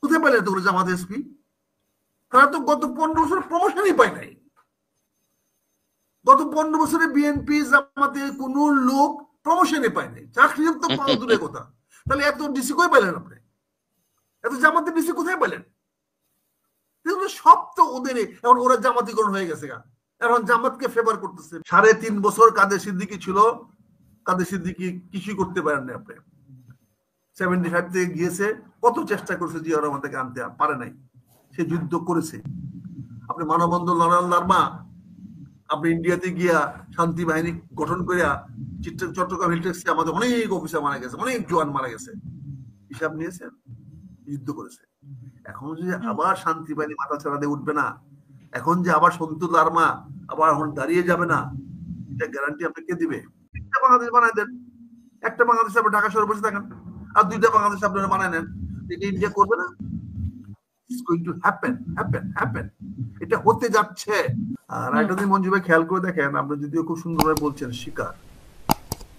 কোথায় পেলেন এতগুলো জামাত এসপি? তারা তো গত 15 বছরে প্রমোশনই পায় নাই। গত 15 বছরে বিএনপি জামাতে কোন লোক প্রমোশনে পায় নাই, চাকরি তো পাওয়া দূরের কথা। তাহলে এত ডিসি কই পেলেন আপনি? এত জামাতে ডিসি কোথায় পেলেন? সব তো ওদের। এখন ওরা জামাতিকরণ হয়ে গেছে, এখন জামাতকে ফেভার করতেছে। 3.5 বছর কাদের সিদ্দিকী ছিল, কাদের সিদ্দিকী কিছুই করতে পারেন না। আপনি 75 থেকে গিয়েছে, কত চেষ্টা করেছে জিয়া রহমান থেকে আনতে, পারে নাই। সে যুদ্ধ করেছে। আপনি মানববন্ধন লার্মা, আপনি ইন্ডিয়াতে গিয়া শান্তি বাহিনী গঠন করিয়া চট্টগ্রাম হিলটেক্সে আমাদের অনেক অফিসার মারা গেছে, অনেক জওয়ান মারা গেছে, হিসাব নিয়েছেন, যুদ্ধ করেছে। এখন যে আবার শান্তি বাহিনী মাথা ছাড়া দিয়ে উঠবে না, এখন যে আবার সন্তু লার্মা আবার এখন দাঁড়িয়ে যাবে না, এটা গ্যারান্টি আপনি কে দিবে? একটা বাংলাদেশ বানায় দেন, একটা বাংলাদেশ আপনি ঢাকা শহরে বসে থাকেন, আর 2টা বাংলাদেশ আপনারা বানায় নেন, এটা ইন্ডিয়া করবে না? এটা হতে যাচ্ছে। আর একটা দিন মঞ্জু ভাই খেয়াল করে দেখেন, আপনি যদিও খুব সুন্দরভাবে বলছেন শিকার,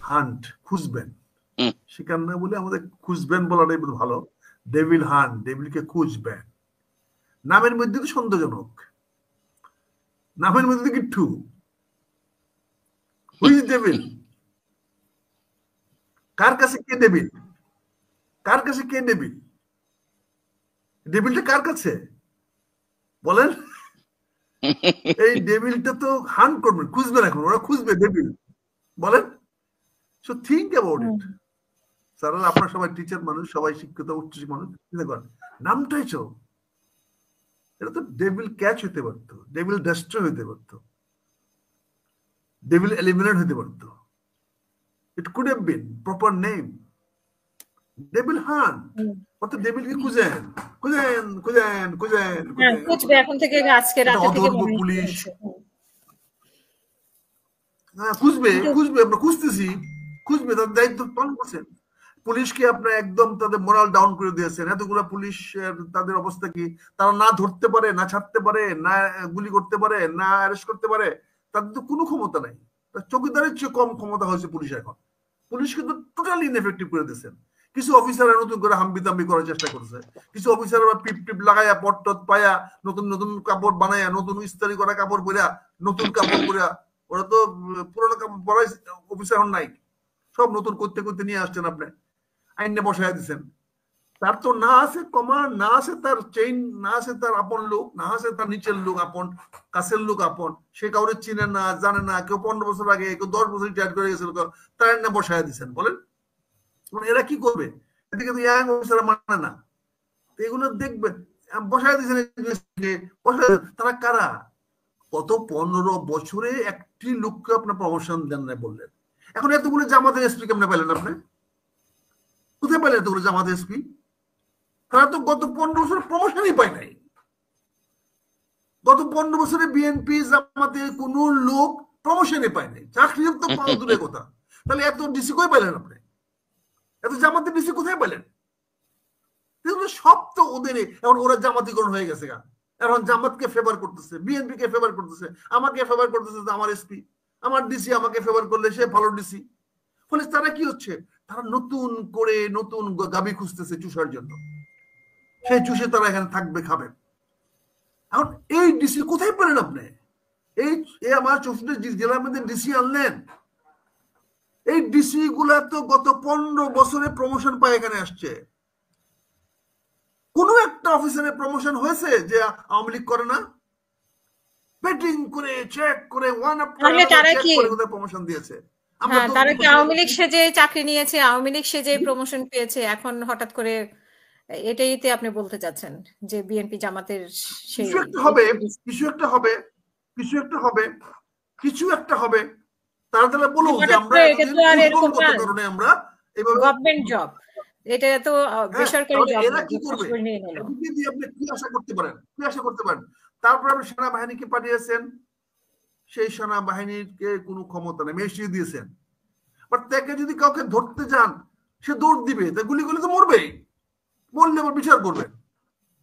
হান্ট, খুঁজবেন, শিকার না বলে আমাদের খুঁজবেন বলাটাই ভালো। ডেভিল হান্ট, ডেভিলকে খুঁজবেন। নামের মধ্যে তো সন্দেহজনক, নামের মধ্যে কিট্টু, হুইজ ডেভিল? কার কাছে কে ডেভিল? কার কাছে কে ডেভিল? ডেভিলটা কার কাছে বলেন? এই ডেভিলটা তো হান্ট করবেন, খুঁজবেন, এখন ওরা খুঁজবে ডেভিল, বলেন। So think about it. Sir আপনারা সবাই টিচার মানুষ, সবাই শিক্ষিত উচ্চ মানুষ, চিন্তা করেন নামটাই চো, এটা তো ডেভিল ক্যাচ হইতে পারতো, ডেভিল ডেস্ট্রয় হইতে পারতো, ডেভিল এলিমিনেট হইতে পারতো। It could have been proper name, devil hunt. কত ডেভিলকে খুঁজেন, খুঁজেন, খুঁজেন, খুঁজেন, খুঁজবে এখন থেকে, আজকে রাতে থেকে পুলিশ খুঁজবে, খুঁজবে, আমরা খুঁজতেছি, খুঁজবে, তাদের দায়িত্ব পালন করছেন। পুলিশকে আপনার একদম তাদের মোরাল ডাউন করে দিয়েছেন। এতগুলো পুলিশ, তাদের অবস্থা কি? তারা না ধরতে পারে, না ছাড়তে পারে, না গুলি করতে পারে, না অ্যারেস্ট করতে পারে, তাদের তো কোনো ক্ষমতা নাই। চৌকিদারের চেয়ে কম ক্ষমতা হয়েছে পুলিশ এখন। পুলিশ কিন্তু টোটালি ইনএফেক্টিভ করে দিয়েছেন। কিছু অফিসাররা নতুন করে হাম্বি করার চেষ্টা করছে, কিছু অফিসাররা পিপ টিপ লাগাইয়া, পট পায়া, নতুন নতুন কাপড় বানাইয়া, নতুন ইস্তারি করা কাপড় পরিয়া, নতুন কাপড় পরিয়া, ওরা তো পুরোনো কাপড় পরাই অফিসার হন নাই, সব নতুন করতে করতে নিয়ে আসছেন আপনি, আইনে বসায় দিচ্ছেন। তার তো না আছে কমান্ড, না আছে তার চেইন, না আছে তার আপন লোক, না আছে তার নিচের লোক আপন, কাছের লোক আপন, সে কাউরে চিনে না, জানে না, কেউ 15 বছর আগে, কেউ 10 বছর রিটায়ার করে গেছিল, তার আইনে বসায় দিচ্ছেন। বলেন এরা কি করবে? এদিকে তো ইয়াং অফিসাররা মানে না, এগুলো দেখবেন বসায় দিচ্ছেন। তারা কারা? গত 15 বছরে একটি লোককে আপনার প্রমোশন দেন না বললেন। এখন এতগুলো জামাতের এসপি কেমনে পেলেন আপনি? কোথায় পেলেন এতগুলো জামাত এসপি? তারা তো গত 15 বছরে প্রমোশনই পায় নাই। গত 15 বছরে বিএনপি জামাতে কোন লোক প্রমোশনে পায় নাই, চাকরি তো পাওয়া দূরের কথা। তাহলে এত ডিসি কই পেলেন আপনি? এত জামাতে ডিসি কোথায় পেলেন? সব তো ওদের। এখন ওরা জামাতিকরণ হয়ে গেছে, এখন জামাতকে ফেভার করতেছে, বিএনপি কে ফেভার করতেছে, আমাকে ফেভার করতেছে, আমার এসপি, আমার ডিসি আমাকে ফেভার করলে সে ভালো ডিসি। ফলে তারা কি হচ্ছে, তারা নতুন করে নতুন গাবি খুঁজতেছে চুষার জন্য, সেই চুষে তারা এখানে থাকবে, খাবে। এখন এই ডিসি কোথায় পেলেন আপনি? এই আমার 64 জেলার মধ্যে ডিসি আনলেন, এই ডিসি গুলা তো গত 15 বছরে প্রমোশন পায় এখানে আসছে। কোন একটা অফিসারের প্রমোশন হয়েছে যে আওয়ামী লীগ করে না? বেটিং করে, চেক করে, ওয়ান আফটার আনাদার প্রমোশন দিয়েছে। তারা কি আওয়ামী লীগ সেজে চাকরি নিয়েছে, আওয়ামী লীগ সেজে প্রমোশন পেয়েছে, এখন হঠাৎ করে এটাইতে আপনি বলতে চাচ্ছেন যে বিএনপি জামাতের সেই কিছু একটা হবে, কিছু একটা হবে, কিছু একটা হবে, কিছু একটা হবে। তারা তাহলে বলুন যে আমরা কারণে আমরা এইভাবে গভর্নমেন্ট জব, এটা তো বেসরকারি জব। এরা কি করবে? আপনি কি আশা করতে পারেন? কি আশা করতে পারেন? তারপর আপনি সেনাবাহিনীকে পাঠিয়েছেন, সেই সেনাবাহিনীকে কোনো ক্ষমতা নেই, মেশিয়ে দিয়েছেন। বাট তাকে যদি কাউকে ধরতে যান, সে দৌড় দিবে, তা গুলি করলে তো মরবেই, মরলে আবার বিচার করবেন,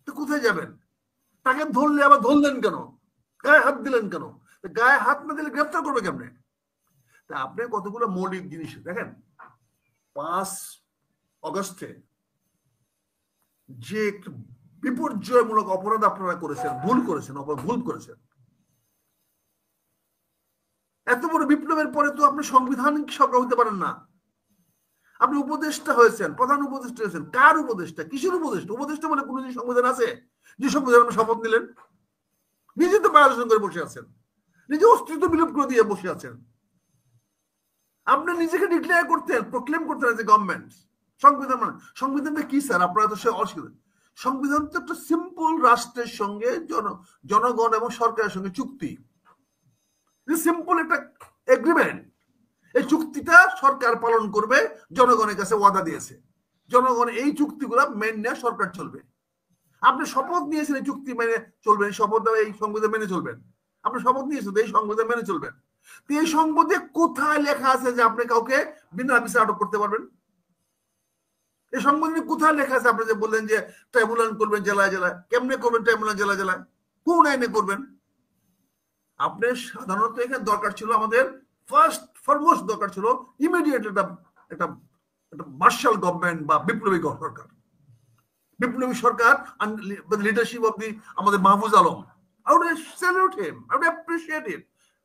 তো কোথায় যাবেন? তাকে ধরলে আবার ধরলেন কেন? গায়ে হাত দিলেন কেন? গায়ে হাত না দিলে গ্রেফতার করবে কেমনে? তা আপনি কতগুলো মৌলিক জিনিস দেখেন। 5 অগস্টে যে বিপর্যয়মূলক অপরাধ আপনারা করেছেন, ভুল করেছেন। এত বড় বিপ্লবের পরে তো আপনি সংবিধান সরকার হতে পারেন না। আপনি উপদেষ্টা হয়েছেন, প্রধান উপদেষ্টা হয়েছেন। কার উপদেষ্টা? কিসের উপদেষ্টা? উপদেষ্টা বলে কোনো সংবিধান আছে? যে সংবিধান আপনি শপথ নিলেন, নিজে তো ভায়োলেশন করে বসে আছেন, নিজে অস্তিত্ব বিলোপ করে দিয়ে বসে আছেন। আপনি নিজেকে ডিক্লেয়ার করতেন, প্রক্লেম করতেন যে গভর্নমেন্ট। সংবিধান মানে সংবিধানটা কি স্যার? আপনারা তো সে অস্বীকার। সংবিধান তো একটা সিম্পল রাষ্ট্রের সঙ্গে জনগণ এবং সরকারের সঙ্গে চুক্তি, সিম্পল একটা এগ্রিমেন্ট। এই চুক্তিটা সরকার পালন করবে, জনগণের কাছে ওয়াদা দিয়েছে। জনগণ এই চুক্তিগুলো মেনে সরকার চলবে। আপনি শপথ নিয়েছেন এই চুক্তি মেনে চলবেন, শপথ এই সংবিধান মেনে চলবেন। আপনি শপথ নিয়েছেন এই সংবিধান মেনে চলবেন। তো এই সংবিধানে কোথায় লেখা আছে যে আপনি কাউকে বিনা বিচারে আটক করতে পারবেন? এই সংবিধানে কোথায় লেখা আছে? আপনি যে বললেন যে ট্রাইব্যুনাল করবেন জেলায় জেলায়, কেমনে করবেন ট্রাইব্যুনাল জেলায় জেলায়? কোন আইনে করবেন? আপনার সাধারণত এখানে দরকার ছিল, আমাদের ফার্স্ট ফরমোস্ট দরকার ছিল ইমিডিয়েট একটা মার্শাল গভর্নমেন্ট বা বিপ্লবী সরকার। বিপ্লবী সরকার লিডারশিপ অফ দি আমাদের Mahfuz Alam. I would salute him, I would appreciate it.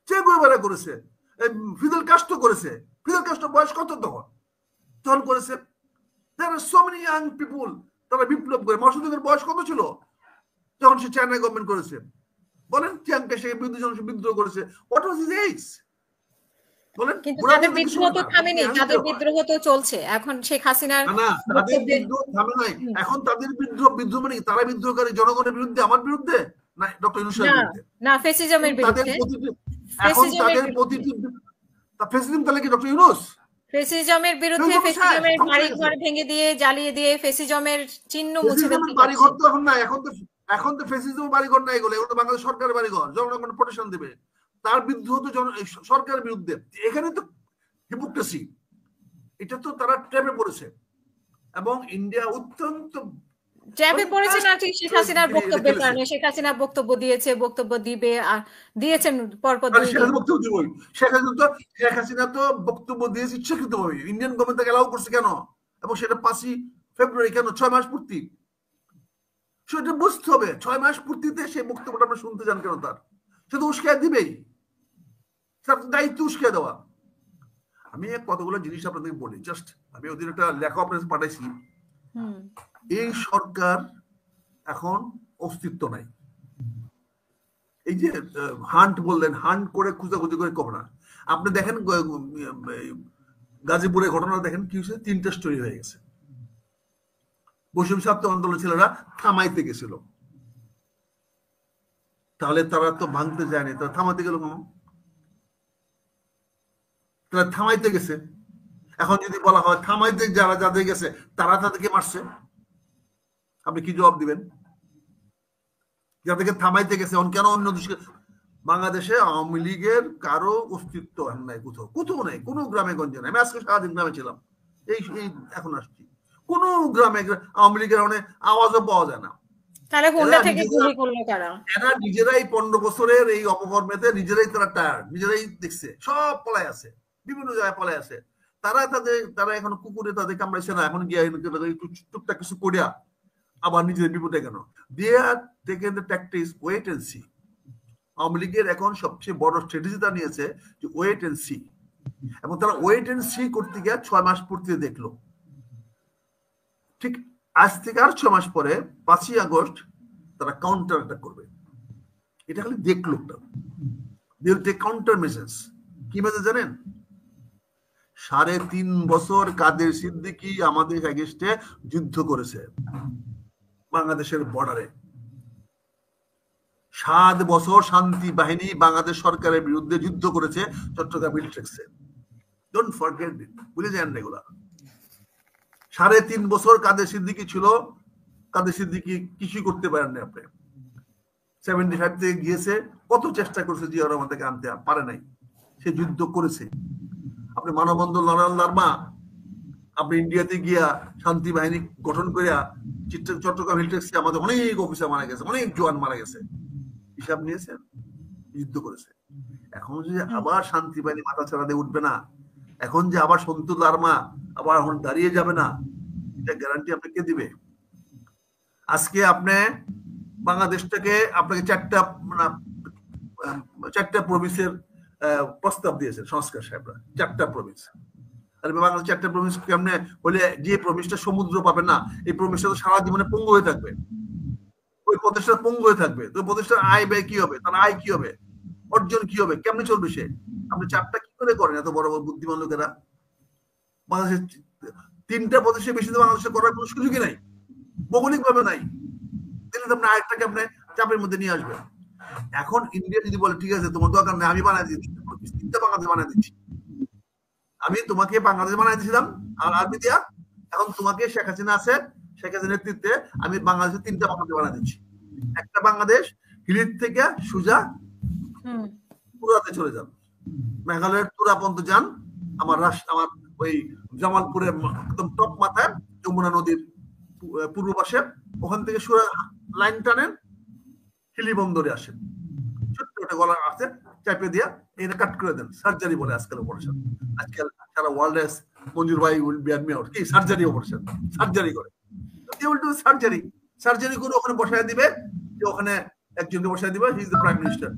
চে গুয়েভারা করেছে, ফিদেল কাস্ট্রো করেছে। ফিদেল কাস্ট্রো বয়স কত তখন করেছে? There are so many young people তারা বিপ্লব করে। মাসুদের বয়স কত ছিল যখন সে চায়না গভর্নমেন্ট করেছে? বলেন, চিয়াংকে সে বিদ্রোহ করেছে। What was his age? বলেন। কিন্তু তাদের বিদ্রোহ তো থামেনি, তাদের বিদ্রোহ তো চলছে এখন। শেখ হাসিনার তাদের বিদ্রোহ থামে নাই। এখন তাদের বিদ্রোহ মানে তারা বিদ্রোহকারী জনগণের বিরুদ্ধে, আমার বিরুদ্ধে না, ডক্টর ইউনূসের বিরুদ্ধে না, ফ্যাসিজমের বিরুদ্ধে। এখন তাদের প্রতিটি ফ্যাসিজম তাহলে কি ডক্টর ইউনূস? ফ্যাসিজমের বিরুদ্ধে, ফ্যাসিজমের বাড়িঘর ভেঙে দিয়ে, জ্বালিয়ে দিয়ে ফ্যাসিজমের চিহ্ন মুছে ফেলতে বাড়িঘর তো এখন না, এখন তো ফ্যাসিজমের বাড়িঘর নাই, এগুলো বাংলাদেশ সরকারের বাড়িঘর, জনগণ প্রোটেকশন দেবে। তার বিদ্রোহ তো সরকারের বিরুদ্ধে। এখানে তো হিপোক্রেসি, এটা তো তারা ট্র্যাপে পড়েছে। এবং ইন্ডিয়া অত্যন্ত ট্র্যাপে পড়েছে না ঠিক শেখ হাসিনার বক্তব্যের কারণে। শেখ হাসিনা বক্তব্য দিয়েছে, বক্তব্য দিবে, দিয়েছেন পরপর। শেখ হাসিনা তো বক্তব্য দিয়েছে ইচ্ছাকৃতভাবে। ইন্ডিয়ান গভর্নমেন্ট তাকে অ্যালাউ করছে কেন? এবং সেটা 5ই ফেব্রুয়ারি কেন? 6 মাস পূর্তি। সেটা বুঝতে হবে। 6 মাস পূর্তিতে সেই বক্তব্যটা আপনি শুনতে যান কেন? তার সে তো উস্কায় দিবেই, তার দায়িত্ব উস্কায় দেওয়া। আমি কতগুলো জিনিস আপনাদেরকে বলি, জাস্ট আমি ওদের একটা লেখা আপনাদের পাঠাইছি। এই সরকার এখন অস্তিত্ব নাই। এই যে হান্ট বললেন, হান্ট করে খুঁজাখুঁজি করে কবে না। আপনি দেখেন গাজীপুরের ঘটনা দেখেন কি হয়েছে, 3টা স্টোরি হয়ে গেছে। বৈষম্য ছাত্র আন্দোলনের ছেলেরা থামাইতে গেছিল, তাহলে তারা তো ভাঙতে যায়নি, তারা থামাইতে গেল কেন? তারা থামাইতে গেছে। এখন যদি বলা হয় থামাইতে যাদের গেছে তারা তাদেরকে মারছে, আপনি কি জবাব দিবেন? যাদেরকে থামাইতে গেছে এখন কেন অন্য দেশে? বাংলাদেশে আওয়ামী লীগের কারো অস্তিত্ব নাই, কোথাও নাই, কোনো গ্রামে গঞ্জে নাই। আমি আজকে সারাদিন গ্রামে ছিলাম, এই এখন আসছি। কোন গ্রামে আওয়ামী লীগের আওয়াজও পাওয়া যায় না। এরা নিজেরাই 15 বছরের এই অপকর্মেতে নিজেরাই তারা টায়ার্ড, নিজেরাই দেখছে, সব পলায় আছে, বিভিন্ন জায়গায় পলায় আছে। তারা এখন কুকুরে তাদের কামড়াইছে না, এখন গিয়ে টুকটাক কিছু করিয়া আবার নিজের বিপদে কেন? They are taken the tactics wait and see. আওয়ামী লীগের এখন সবচেয়ে বড় স্ট্র্যাটেজিটা নিয়েছে যে ওয়েট এন্ড সি। এবং তারা ওয়েট এন্ড সি করতে গিয়ে 6 মাস পূর্তি দেখলো। ঠিক আজ থেকে আর 6 মাস পরে 5ই আগস্ট তারা কাউন্টার অ্যাটাক করবে। এটা খালি দেখলো, কাউন্টার মেসেজ। কি মেসেজ জানেন? 3.5 বছর কাদের সিদ্দিকী আমাদের এগেইনস্টে যুদ্ধ করেছে বাংলাদেশের বর্ডারে। 7 বছর শান্তি বাহিনী বাংলাদেশ সরকারের বিরুদ্ধে যুদ্ধ করেছে চট্টগ্রাম মিলিটারিতে। ডোন্ট ফরগেট ইট, ভুলে যান না এগুলা। 3.5 বছর কাদের সিদ্দিকী ছিল, কাদের সিদ্দিকী কিছুই করতে পারেন না। আপনি 75 থেকে গিয়েছে, কত চেষ্টা করেছে জিয়া রহমান থেকে আনতে, পারে নাই। সে যুদ্ধ করেছে। আপনি মানববন্ধন লারমা, আপনি ইন্ডিয়াতে গিয়া শান্তি বাহিনী গঠন করিয়া চট্টগ্রাম মিলিটারিতে আমাদের অনেক অফিসার মারা গেছে, অনেক জওয়ান মারা গেছে। হিসাব নিয়েছেন? যুদ্ধ করেছে। এখন যে আবার শান্তি বাহিনী মাথা ছাড়া দিয়ে উঠবে না, এখন যে আবার সন্তু লারমা আবার এখন দাঁড়িয়ে যাবে না, এটা গ্যারান্টি আপনাকে দিবে? আজকে আপনি বাংলাদেশটাকে আপনাকে চারটা প্রভিন্সের প্রস্তাব দিয়েছেন সংস্কার সাহেবরা, 4টা প্রভিন্স। আর বাংলাদেশ 4টা প্রভিন্স কেমনে হলে যে প্রভিন্সটা সমুদ্র পাবে না, এই প্রভিন্সটা তো সারা জীবনে পঙ্গু হয়ে থাকবে, ওই প্রদেশটা পঙ্গু হয়ে থাকবে। তো প্রদেশটার আয় ব্যয় কি হবে, তার আয় কি হবে, অর্জন কি হবে, কেমনে চলবে সে? আপনি 4টা কি করে করেন এত বড় বড় বুদ্ধিমান লোকেরা? বাংলাদেশের 3টা প্রদেশে বেশি তো বাংলাদেশে করার কোনো সুযোগই নাই, ভৌগোলিক ভাবে নাই। তাহলে আপনি আরেকটাকে আপনি চাপের মধ্যে নিয়ে আসবেন। এখন ইন্ডিয়া যদি বলে ঠিক আছে তোমার দরকার নেই, আমি বানাই দিচ্ছি, 3টা বাংলাদেশ বানাই দিচ্ছি, আমি তোমাকে বাংলাদেশ বানাই দিয়েছিলাম আর আর্মি দিয়া, এখন তোমাকে শেখ হাসিনা আছে, শেখ হাসিনার নেতৃত্বে আমি বাংলাদেশের 3টা বাংলাদেশ বানাই দিচ্ছি। একটা বাংলাদেশ হিলির থেকে সুজা তুরাতে চলে যান, মেঘালয়ের তুরা পর্যন্ত যান, আমার ওই জামালপুরের একদম টপ মাথায় যমুনা নদীর পূর্ব পাশে, ওখান থেকে সুরা লাইন টানেন, হিলি বন্দরে আসেন, ছোট্ট একটা গলা আছে চাপে দিয়া এটা কাট করে দেন। সার্জারি বলে আজকাল অপারেশন, আজকাল সারা ওয়ার্ল্ডে মঞ্জুর ভাই উইল বি অ্যাডমিট কি সার্জারি অপারেশন, সার্জারি করে সার্জারি সার্জারি করে ওখানে বসায় দিবে, যে ওখানে একজনকে বসায় দিবে, he is the prime minister.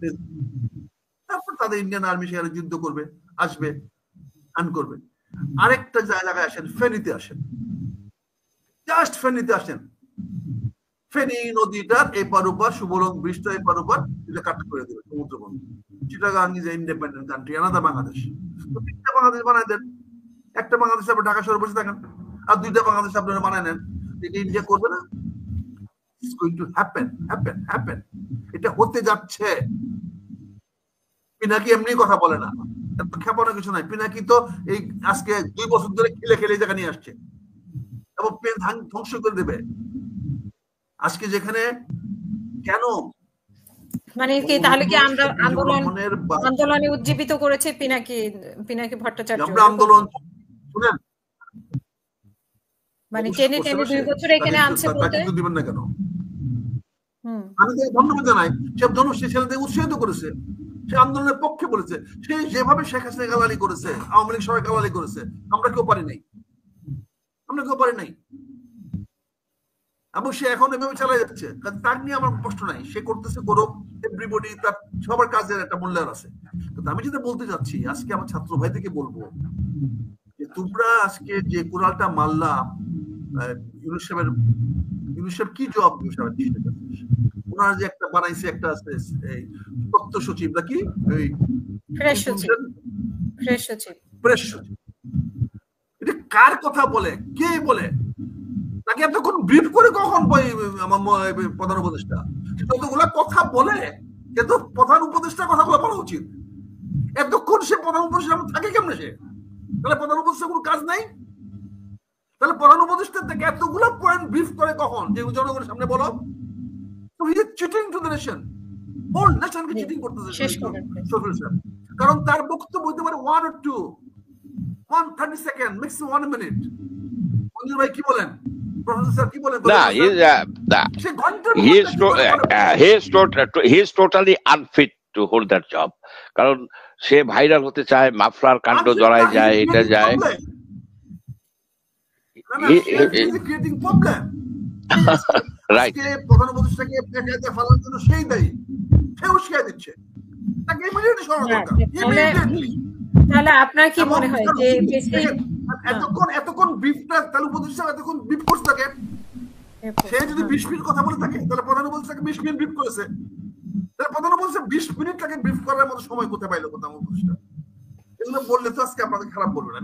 তারপর তাদের ইন্ডিয়ান আর্মি সেখানে যুদ্ধ করবে, আসবে, আন করবে। আরেকটা জায়গায় আসেন, ফেনীতে আসেন, জাস্ট ফেনীতে আসেন, ফেনী নদীটার এপার ওপার সুবলং ব্রিজটা এপার ওপার এটা কাট করে দেবে সমুদ্র বন্ধ। চিটাগাং ইজ ইন্ডিপেন্ডেন্ট কান্ট্রি, আলাদা বাংলাদেশ। তো 3টা বাংলাদেশ বানায় দেন, একটা বাংলাদেশ আপনি ঢাকা শহরে বসে থাকেন, আর 2টা বাংলাদেশ আপনারা বানায় নেন। এটা ইন্ডিয়া করবে না? It's going to happen. এটা হতে যাচ্ছে। পিনাকি এমনি কথা বলে না, এত খেপানো কিছু নাই। পিনাকি তো এই আজকে 2 বছর ধরে খেলে এই জায়গা নিয়ে আসছে এবং ধ্বংস করে দেবে। আজকে যেখানে কেন মানে কি তাহলে কি আমরা আন্দোলনে উজ্জীবিত করেছে পিনাকি ভট্টাচার্য? আমরা আন্দোলন শুনেন, মানে টেনে 2 বছর এখানে আনছে বলতে দিবেন না কেন? আমি ধন্যবাদ জানাই, সে ছেলেদের উৎসাহিত করেছে, সে আন্দোলনের পক্ষে বলেছে। সে যেভাবে শেখ হাসিনা গালালি করেছে, আওয়ামী লীগ সবাই গালালি করেছে, আমরা কেউ পারি নাই। এবং সে এখন এভাবে চালা যাচ্ছে, তার নিয়ে আমার প্রশ্ন নাই, সে করতেছে করুক, এভরিবডি তার সবার কাজের একটা মূল্যায়ন আছে। কিন্তু আমি যেটা বলতে চাচ্ছি, আজকে আমার ছাত্র ভাই থেকে বলবো যে তোমরা আজকে যে কোরআনটা মারলা, ইউনুস সাহেব কি জবাব ওনারা যে একটা বানাইছে, একটা আছে এই তথ্য সচিব নাকি ফ্রেশ সচিব, এটা কার কথা বলে, কে বলে? তাকে এতক্ষণ ব্রিফ করে কখন আমার প্রধান উপদেষ্টা যতগুলা কথা বলে, কিন্তু প্রধান উপদেষ্টার কথাগুলো বলা উচিত। এতক্ষণ সে প্রধান উপদেষ্টা থাকে কেমনে? সে তাহলে প্রধান উপদেষ্টা কোনো কাজ নাই? তাহলে প্রধান উপদেষ্টা থেকে এতগুলো পয়েন্ট ব্রিফ করে কখন, যে জনগণের সামনে বলো? তো he is cheating to the nation, whole নেশনকে চিটিং করতেছে। কারণ তার বক্তব্য হইতে পারে 1 or 2, 130 সেকেন্ড, ম্যাক্সিমাম 1 মিনিট। মঞ্জুর ভাই কি বলেন? he is totally unfit to hold that job. কারণ সে ভাইরাল হতে চায়, মাফলার কাণ্ড জড়ায় যায়, এটা যায়। প্রধান উপদেষ্টাকে ফেলার জন্য সেই দায়ী, সে উস্কাই দিচ্ছে, তাকে ইমিডিয়েটলি সরানো দরকার। তাহলে আপনার কি মনে হয় যে এতক্ষণ ব্রিফটা, তাহলে উপদেষ্টা এতক্ষণ ব্রিফ করতে থাকে, সে যদি 20 মিনিট কথা বলে থাকে, তাহলে প্রধান উপদেষ্টাকে 20 মিনিট ব্রিফ করেছে, তাহলে প্রধান উপদেষ্টা 20 মিনিট তাকে ব্রিফ করার মতো সময় কোথায় পাইলো প্রধান উপদেষ্টা? এগুলো বললে তো আজকে আপনাদের খারাপ বলবেন।